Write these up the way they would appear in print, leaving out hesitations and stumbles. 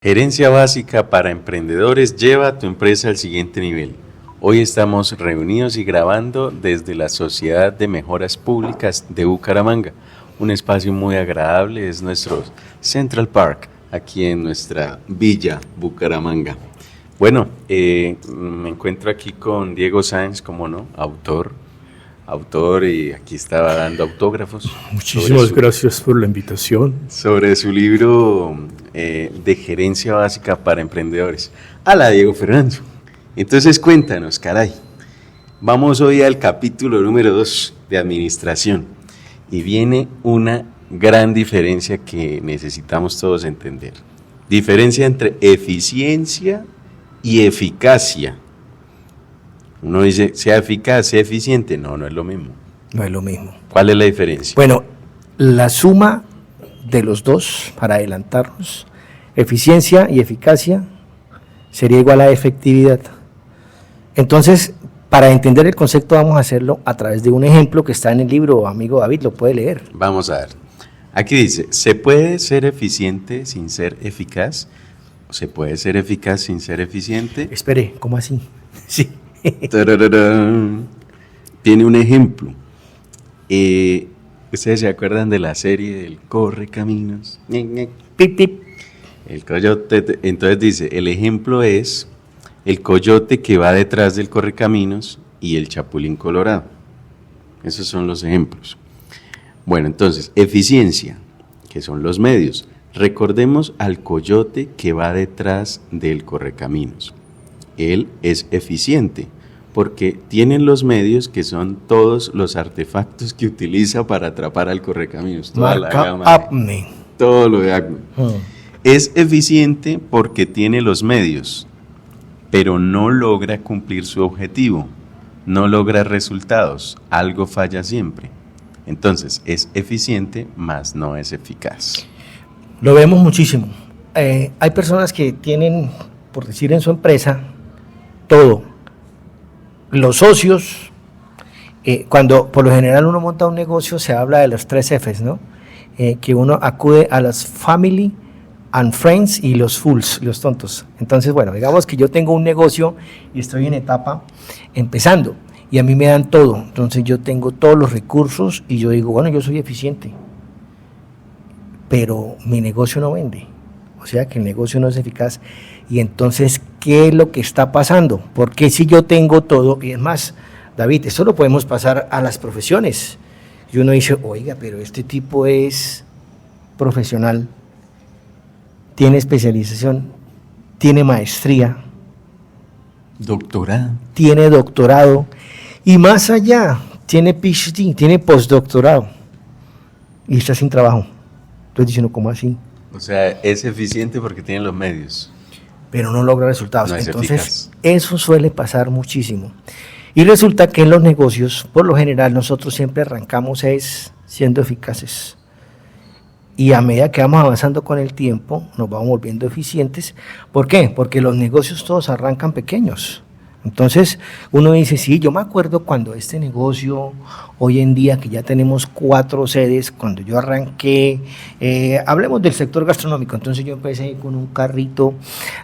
Gerencia básica para emprendedores lleva tu empresa al siguiente nivel. Hoy estamos reunidos y grabando desde la Sociedad de Mejoras Públicas de Bucaramanga. Un espacio muy agradable, es nuestro Central Park, aquí en nuestra villa Bucaramanga. Bueno, me encuentro aquí con Diego Sáenz, como no, autor, y aquí estaba dando autógrafos. Muchísimas gracias por la invitación. Sobre su libro de gerencia básica para emprendedores. Hola, Diego Fernando. Entonces cuéntanos, caray. Vamos hoy al capítulo número 2 de administración y viene una gran diferencia que necesitamos todos entender. Diferencia entre eficiencia y eficacia. Uno dice, sea eficaz, sea eficiente. No, no es lo mismo. No es lo mismo. ¿Cuál es la diferencia? Bueno, la suma de los dos, para adelantarnos, eficiencia y eficacia, sería igual a efectividad. Entonces, para entender el concepto vamos a hacerlo a través de un ejemplo que está en el libro, amigo David, lo puede leer. Vamos a ver. Aquí dice, ¿se puede ser eficiente sin ser eficaz? ¿Se puede ser eficaz sin ser eficiente? Espere, ¿cómo así? Sí. Tiene un ejemplo. ¿Ustedes se acuerdan de la serie del Correcaminos? Pip, pip. El coyote. Entonces dice, el ejemplo es el coyote que va detrás del Correcaminos y el chapulín colorado. Esos son los ejemplos. Bueno, entonces, eficiencia, que son los medios. Recordemos al coyote que va detrás del Correcaminos. Él es eficiente porque tiene los medios que son todos los artefactos que utiliza para atrapar al Correcaminos. Toda la gama, Acme. todo lo de Acme. Es eficiente porque tiene los medios, pero no logra cumplir su objetivo, no logra resultados, algo falla siempre. Entonces, es eficiente, mas no es eficaz. Lo vemos muchísimo. Hay personas que tienen, por decir en su empresa, todo. Los socios, cuando por lo general uno monta un negocio, se habla de los 3 Fs, ¿no? Que uno acude a las family and friends y los fools, los tontos. Entonces, bueno, digamos que yo tengo un negocio y estoy en etapa empezando y a mí me dan todo. Entonces yo tengo todos los recursos y yo digo, bueno, yo soy eficiente, pero mi negocio no vende. O sea que el negocio no es eficaz. Y entonces, ¿qué es lo que está pasando? Porque si yo tengo todo, y es más, David, esto lo podemos pasar a las profesiones. Y uno dice, oiga, pero este tipo es profesional, tiene especialización, tiene maestría, Doctorado. tiene doctorado, y más allá, tiene PhD, tiene postdoctorado, y está sin trabajo. Entonces diciendo, ¿cómo así? O sea, es eficiente porque tiene los medios. Pero no logra resultados. No es Entonces, eficaz. eso suele pasar muchísimo. Y resulta que en los negocios, por lo general, nosotros siempre arrancamos siendo eficaces. Y a medida que vamos avanzando con el tiempo, nos vamos volviendo eficientes. ¿Por qué? Porque los negocios todos arrancan pequeños. Entonces, uno dice, sí, yo me acuerdo cuando este negocio, hoy en día que ya tenemos 4 sedes, cuando yo arranqué, hablemos del sector gastronómico, entonces yo empecé con un carrito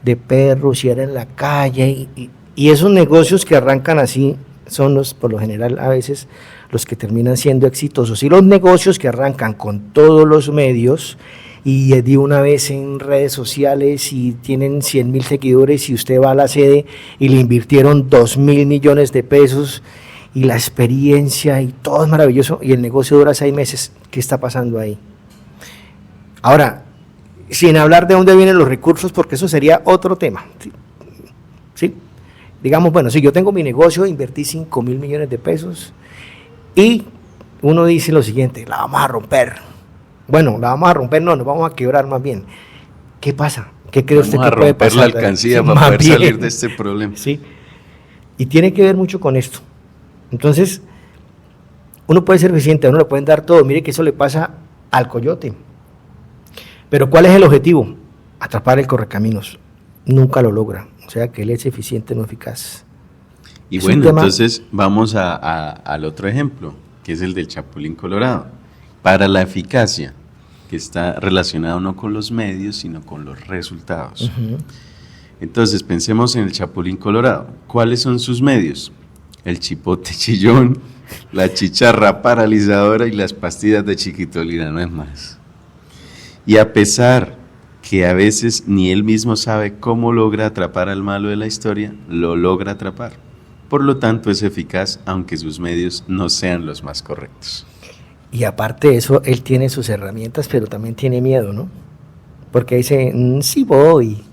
de perros y era en la calle, y esos negocios que arrancan así son los, por lo general, a veces los que terminan siendo exitosos, y los negocios que arrancan con todos los medios, y de una vez en redes sociales y tienen 100,000 seguidores y usted va a la sede y le invirtieron 2,000 millones de pesos y la experiencia y todo es maravilloso y el negocio dura 6 meses. ¿Qué está pasando ahí? Ahora, sin hablar de dónde vienen los recursos, porque eso sería otro tema. ¿Sí? Digamos, bueno, si yo tengo mi negocio, invertí 5,000 millones de pesos y uno dice lo siguiente, la vamos a romper. Bueno, la vamos a romper, no, nos vamos a quebrar más bien. ¿Qué pasa? ¿Qué cree usted que puede pasar? Vamos a romper la alcancía para poder salir de este problema. Sí, y tiene que ver mucho con esto. Entonces, uno puede ser eficiente, a uno le pueden dar todo. Mire que eso le pasa al coyote. Pero ¿cuál es el objetivo? Atrapar el Correcaminos. Nunca lo logra. O sea que él es eficiente, no eficaz. Y bueno, entonces vamos al otro ejemplo, que es el del chapulín colorado. Para la eficacia, que está relacionado no con los medios, sino con los resultados. Entonces, pensemos en el Chapulín Colorado. ¿Cuáles son sus medios? El chipote chillón, la chicharra paralizadora y las pastillas de chiquitolina, no es más. Y a pesar que a veces ni él mismo sabe cómo logra atrapar al malo de la historia, lo logra atrapar. Por lo tanto, es eficaz, aunque sus medios no sean los más correctos. Y aparte de eso, él tiene sus herramientas, pero también tiene miedo, ¿no? Porque dice, sí voy,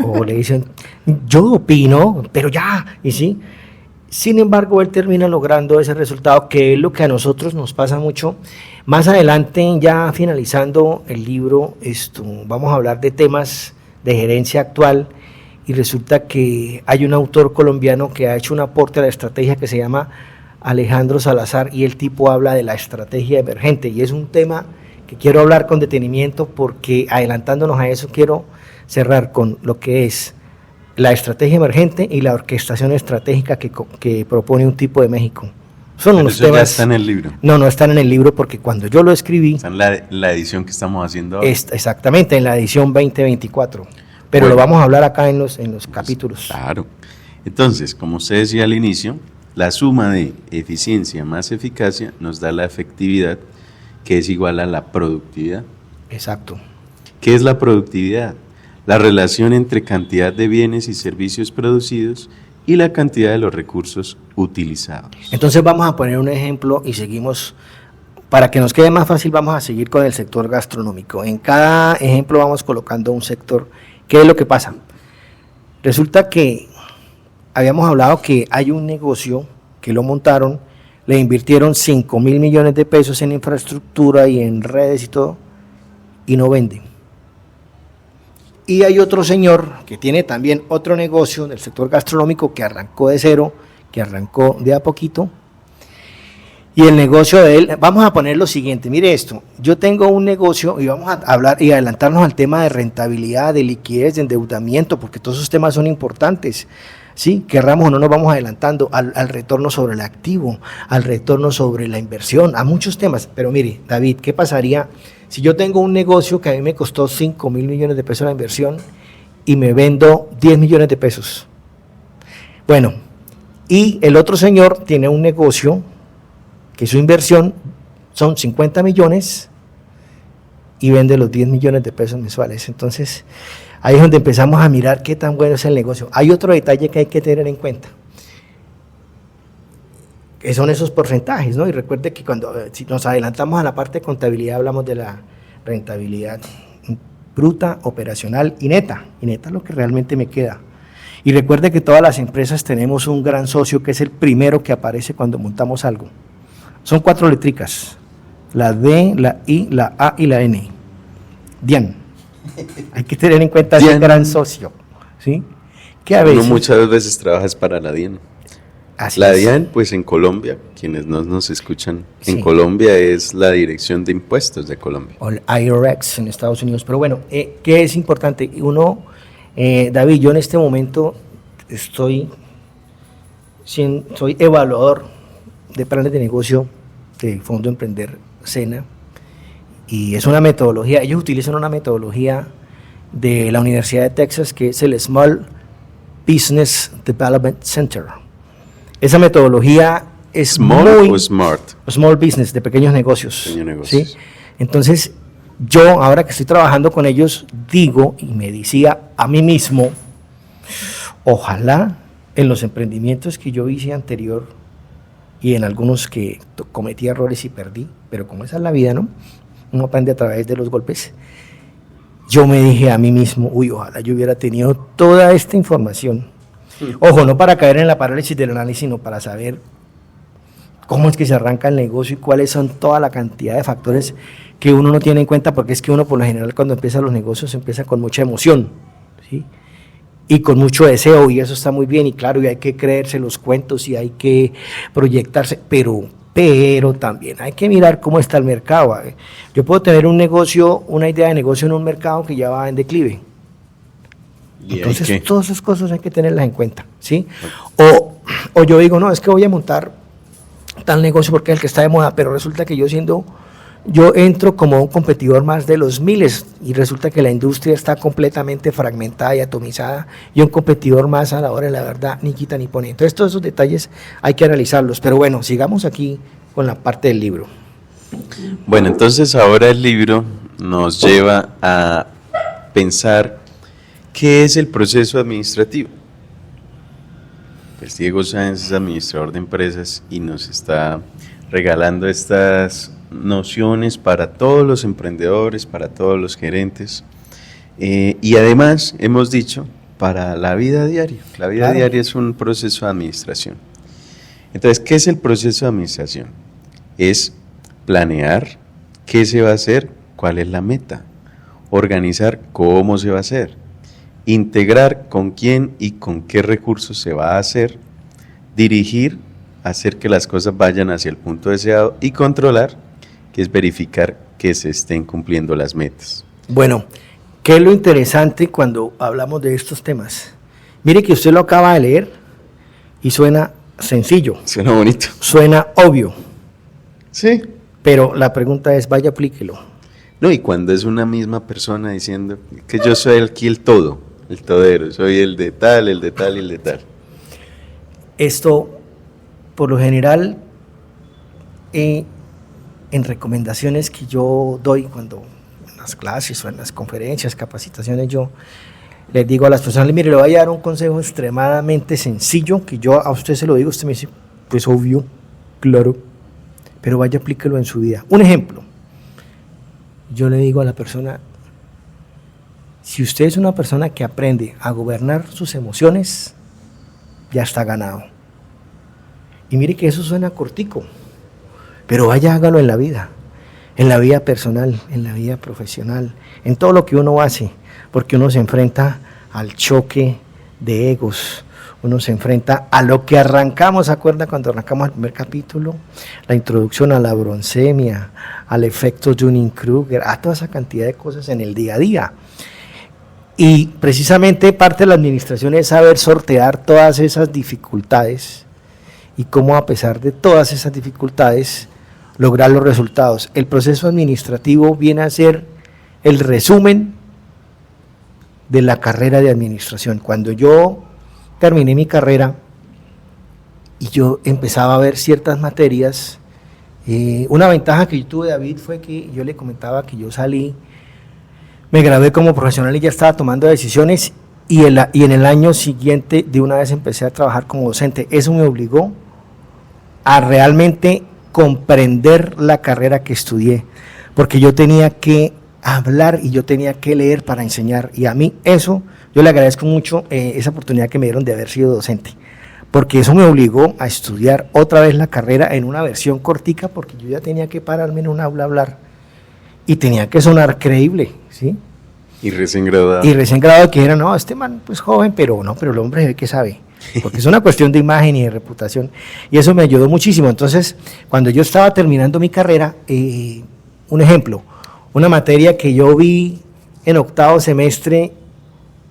o le dicen, yo opino, pero ya, y sí. Sin embargo, él termina logrando ese resultado, que es lo que a nosotros nos pasa mucho. Más adelante, ya finalizando el libro, vamos a hablar de temas de gerencia actual, y resulta que hay un autor colombiano que ha hecho un aporte a la estrategia que se llama Alejandro Salazar, y el tipo habla de la estrategia emergente, y es un tema que quiero hablar con detenimiento, porque adelantándonos a eso quiero cerrar con lo que es la estrategia emergente y la orquestación estratégica que propone un tipo de México. Son unos temas. Ya está en el libro. No están en el libro, porque cuando yo lo escribí... Está en la edición que estamos haciendo ahora. Exactamente, en la edición 2024. Pero bueno, lo vamos a hablar acá en los capítulos. Claro. Entonces, como usted decía al inicio, la suma de eficiencia más eficacia nos da la efectividad, que es igual a la productividad. Exacto. ¿Qué es la productividad? La relación entre cantidad de bienes y servicios producidos y la cantidad de los recursos utilizados. Entonces vamos a poner un ejemplo y seguimos, para que nos quede más fácil, vamos a seguir con el sector gastronómico. En cada ejemplo vamos colocando un sector. ¿Qué es lo que pasa? Resulta que habíamos hablado que hay un negocio que lo montaron, le invirtieron 5.000 millones de pesos en infraestructura y en redes y todo, y no venden. Y hay otro señor que tiene también otro negocio del sector gastronómico que arrancó de cero, que arrancó de a poquito, y el negocio de él, vamos a poner lo siguiente, mire esto, yo tengo un negocio y vamos a hablar y adelantarnos al tema de rentabilidad, de liquidez, de endeudamiento, porque todos esos temas son importantes, ¿sí? Querramos o no nos vamos adelantando al retorno sobre el activo, al retorno sobre la inversión, a muchos temas. Pero mire, David, ¿qué pasaría si yo tengo un negocio que a mí me costó 5.000 millones de pesos la inversión y me vendo 10 millones de pesos? Bueno, y el otro señor tiene un negocio que su inversión son 50 millones y vende los 10 millones de pesos mensuales. Entonces, ahí es donde empezamos a mirar qué tan bueno es el negocio. Hay otro detalle que hay que tener en cuenta, que son esos porcentajes, ¿no? Y recuerde que si nos adelantamos a la parte de contabilidad, hablamos de la rentabilidad bruta, operacional y neta. Y neta es lo que realmente me queda. Y recuerde que todas las empresas tenemos un gran socio que es el primero que aparece cuando montamos algo. Son 4 letricas, la D, la I, la A y la N. DIAN. Hay que tener en cuenta ese gran socio, ¿sí? Que a veces... Uno muchas veces trabajas para la DIAN. La DIAN, pues en Colombia, quienes no nos escuchan, sí, en Colombia es la Dirección de Impuestos de Colombia. O el IRS en Estados Unidos. Pero bueno, ¿qué es importante? David, yo en este momento soy evaluador de planes de negocio de Fondo Emprender SENA, y es una metodología, ellos utilizan una metodología de la Universidad de Texas que es el Small Business Development Center. Esa metodología es Small o Smart. Small Business, de pequeños negocios. Pequeños negocios. ¿Sí? Entonces, yo ahora que estoy trabajando con ellos, digo y me decía a mí mismo, ojalá en los emprendimientos que yo hice anterior y en algunos que cometí errores y perdí, pero como esa es la vida, ¿no? Uno aprende a través de los golpes. Yo me dije a mí mismo, ojalá yo hubiera tenido toda esta información. Ojo, no para caer en la parálisis del análisis, sino para saber cómo es que se arranca el negocio y cuáles son toda la cantidad de factores que uno no tiene en cuenta, porque es que uno por lo general cuando empieza los negocios empieza con mucha emoción, ¿sí? Y con mucho deseo, y eso está muy bien, y claro, y hay que creerse los cuentos y hay que proyectarse, pero también hay que mirar cómo está el mercado. Yo puedo tener un negocio, una idea de negocio en un mercado que ya va en declive. Entonces, todas esas cosas hay que tenerlas en cuenta, ¿sí? O yo digo, no, es que voy a montar tal negocio porque es el que está de moda, pero resulta que yo siendo yo entro como un competidor más de los miles y resulta que la industria está completamente fragmentada y atomizada y un competidor más a la hora de la verdad ni quita ni pone. Entonces todos esos detalles hay que analizarlos, pero bueno, sigamos aquí con la parte del libro. Bueno, entonces ahora el libro nos lleva a pensar qué es el proceso administrativo. Pues Diego Sáenz es administrador de empresas y nos está regalando estas nociones para todos los emprendedores, para todos los gerentes y además hemos dicho para la vida diaria. La vida Claro. diaria es un proceso de administración. Entonces, ¿qué es el proceso de administración? Es planear qué se va a hacer, cuál es la meta, organizar cómo se va a hacer, integrar con quién y con qué recursos se va a hacer, dirigir, hacer que las cosas vayan hacia el punto deseado y controlar, que es verificar que se estén cumpliendo las metas. Bueno, ¿qué es lo interesante cuando hablamos de estos temas? Mire que usted lo acaba de leer y suena sencillo, Suena bonito. suena obvio, Sí. pero la pregunta es, vaya, aplíquelo. No, y cuando es una misma persona diciendo que yo soy aquí el todo, el todero, soy el de tal, el de tal y el de tal. Esto, por lo general, en recomendaciones que yo doy cuando en las clases o en las conferencias, capacitaciones, yo les digo a las personas, mire, le voy a dar un consejo extremadamente sencillo, que yo a usted se lo digo, usted me dice, pues obvio, claro, pero vaya, aplíquelo en su vida. Un ejemplo, yo le digo a la persona, si usted es una persona que aprende a gobernar sus emociones, ya está ganado. Y mire que eso suena cortico, pero vaya, hágalo en la vida personal, en la vida profesional, en todo lo que uno hace, porque uno se enfrenta al choque de egos, uno se enfrenta a lo que arrancamos, ¿se acuerda cuando arrancamos el primer capítulo? La introducción a la broncemia, al efecto Dunning-Kruger, a toda esa cantidad de cosas en el día a día. Y precisamente parte de la administración es saber sortear todas esas dificultades y cómo a pesar de todas esas dificultades lograr los resultados. El proceso administrativo viene a ser el resumen de la carrera de administración. Cuando yo terminé mi carrera y yo empezaba a ver ciertas materias, una ventaja que yo tuve, David, fue que yo le comentaba que yo salí, me gradué como profesional y ya estaba tomando decisiones y en el año siguiente de una vez empecé a trabajar como docente. Eso me obligó a realmente comprender la carrera que estudié, porque yo tenía que hablar y yo tenía que leer para enseñar, y a mí eso, yo le agradezco mucho esa oportunidad que me dieron de haber sido docente, porque eso me obligó a estudiar otra vez la carrera en una versión cortica, porque yo ya tenía que pararme en un aula a hablar, y tenía que sonar creíble, ¿sí? Y recién graduado. Y recién graduado que era, no, este man pues joven, pero no, pero el hombre ve que sabe, porque es una cuestión de imagen y de reputación, y eso me ayudó muchísimo. Entonces, cuando yo estaba terminando mi carrera, un ejemplo, una materia que yo vi en octavo semestre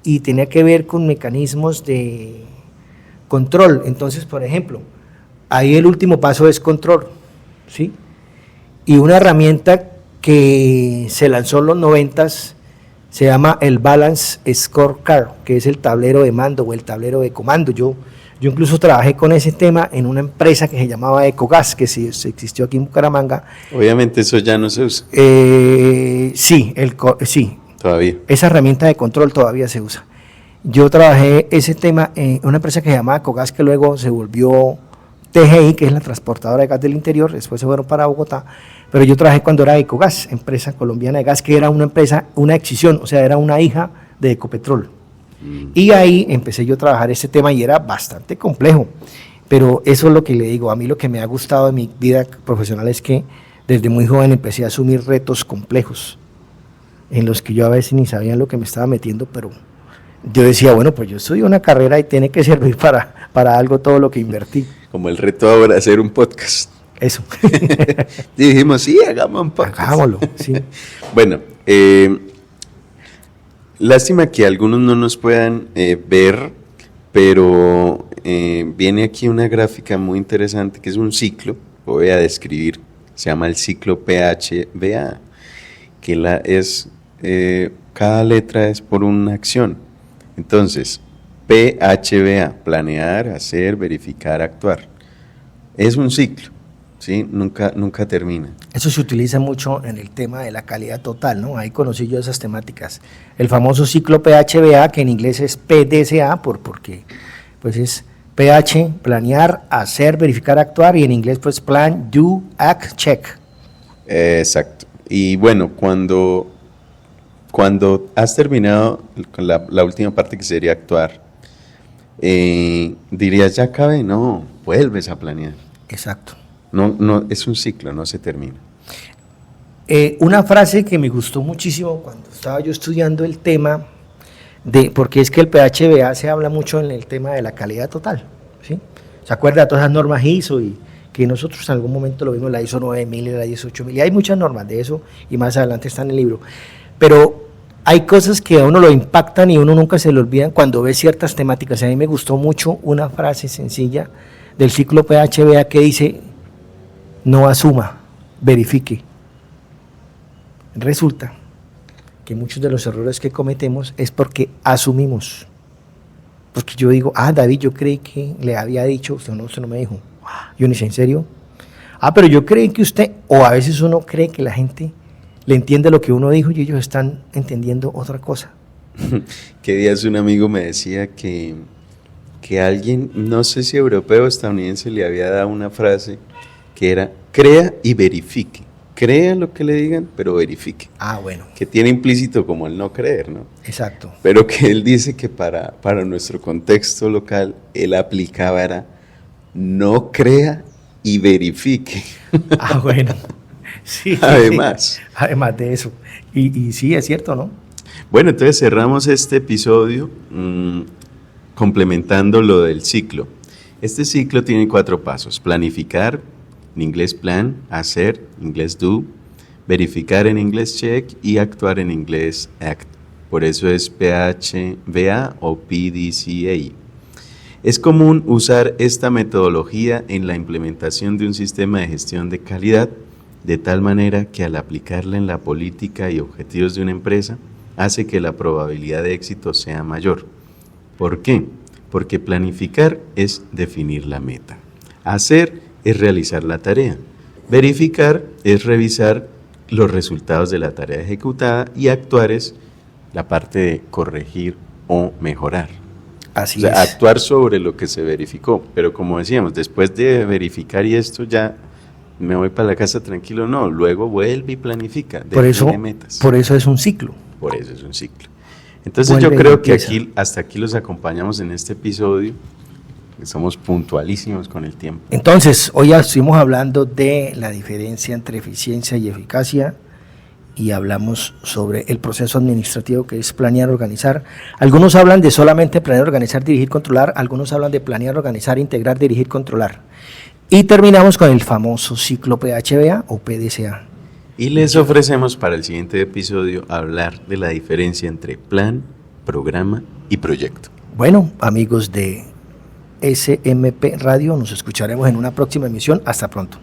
y tenía que ver con mecanismos de control. Entonces, por ejemplo, ahí el último paso es control, ¿sí? Y una herramienta que se lanzó en los 90s se llama el Balance Scorecard, que es el tablero de mando o el tablero de comando. Yo incluso trabajé con ese tema en una empresa que se llamaba Ecogas, que sí existió aquí en Bucaramanga. Obviamente eso ya no se usa. Sí, Todavía. esa herramienta de control todavía se usa. Yo trabajé ese tema en una empresa que se llamaba Ecogas, que luego se volvió TGI, que es la transportadora de gas del interior, después se fueron para Bogotá, pero yo trabajé cuando era Ecogas, empresa colombiana de gas, que era una empresa, una excisión, o sea, era una hija de Ecopetrol. Y ahí empecé yo a trabajar este tema y era bastante complejo, pero eso es lo que le digo, a mí lo que me ha gustado de mi vida profesional es que desde muy joven empecé a asumir retos complejos, en los que yo a veces ni sabía en lo que me estaba metiendo, pero yo decía, bueno, pues yo estudié una carrera y tiene que servir para algo todo lo que invertí. Como el reto ahora hacer un podcast. Eso. Y dijimos, sí, hagamos un podcast. Hagámoslo, sí. Bueno, lástima que algunos no nos puedan ver, pero viene aquí una gráfica muy interesante que es un ciclo, voy a describir se llama el ciclo PHBA, cada letra es por una acción. Entonces, PHBA, planear, hacer, verificar, actuar. Es un ciclo, ¿sí? Nunca termina. Eso se utiliza mucho en el tema de la calidad total, ¿no? Ahí conocí yo esas temáticas. El famoso ciclo PHBA, que en inglés es PDCA, porque pues es PH, planear, hacer, verificar, actuar, y en inglés pues plan, do, act, check. Exacto. Y bueno, cuando has terminado con la última parte, que sería actuar, dirías, ya acabé, no, vuelves a planear. Exacto. No, es un ciclo, no se termina. Una frase que me gustó muchísimo cuando estaba yo estudiando el tema, porque es que el PHBA se habla mucho en el tema de la calidad total, ¿sí? ¿Se acuerda de todas esas normas ISO y que nosotros en algún momento lo vimos, la ISO 9000 y la ISO 8000, y hay muchas normas de eso y más adelante está en el libro, pero hay cosas que a uno lo impactan y uno nunca se le olvidan cuando ve ciertas temáticas. A mí me gustó mucho una frase sencilla del ciclo PHBA que dice: no asuma, verifique. Resulta que muchos de los errores que cometemos es porque asumimos. Porque yo digo, David, yo creí que le había dicho, usted no me dijo. Yo ni sé, ¿en serio? Pero yo creí que usted, o a veces uno cree que la gente le entiende lo que uno dijo y ellos están entendiendo otra cosa. Que días un amigo me decía que alguien, no sé si europeo o estadounidense, le había dado una frase que era: crea y verifique. Crea lo que le digan, pero verifique. Bueno. Que tiene implícito como el no creer, ¿no? Exacto. Pero que él dice que para nuestro contexto local, él aplicaba era: no crea y verifique. Bueno. Sí. Además. Además de eso. Y sí, es cierto, ¿no? Bueno, entonces cerramos este episodio complementando lo del ciclo. Este ciclo tiene 4 pasos: planificar, en inglés plan; hacer, en inglés do; verificar, en inglés check; y actuar, en inglés act. Por eso es PHBA o PDCA. Es común usar esta metodología en la implementación de un sistema de gestión de calidad, de tal manera que al aplicarla en la política y objetivos de una empresa, hace que la probabilidad de éxito sea mayor. ¿Por qué? Porque planificar es definir la meta. Hacer es realizar la tarea. Verificar es revisar los resultados de la tarea ejecutada, y actuar es la parte de corregir o mejorar. Así o sea, es. Actuar sobre lo que se verificó. Pero como decíamos, después de verificar y esto ya me voy para la casa tranquilo, no, luego vuelve y planifica, define metas. Por eso es un ciclo. Por eso es un ciclo. Entonces yo creo que hasta aquí los acompañamos en este episodio. Somos puntualísimos con el tiempo. Entonces, hoy ya estuvimos hablando de la diferencia entre eficiencia y eficacia, y hablamos sobre el proceso administrativo, que es planear, organizar. Algunos hablan de solamente planear, organizar, dirigir, controlar. Algunos hablan de planear, organizar, integrar, dirigir, controlar. Y terminamos con el famoso ciclo PHBA o PDCA. Y les ofrecemos para el siguiente episodio hablar de la diferencia entre plan, programa y proyecto. Bueno, amigos de SMP Radio, nos escucharemos en una próxima emisión. Hasta pronto.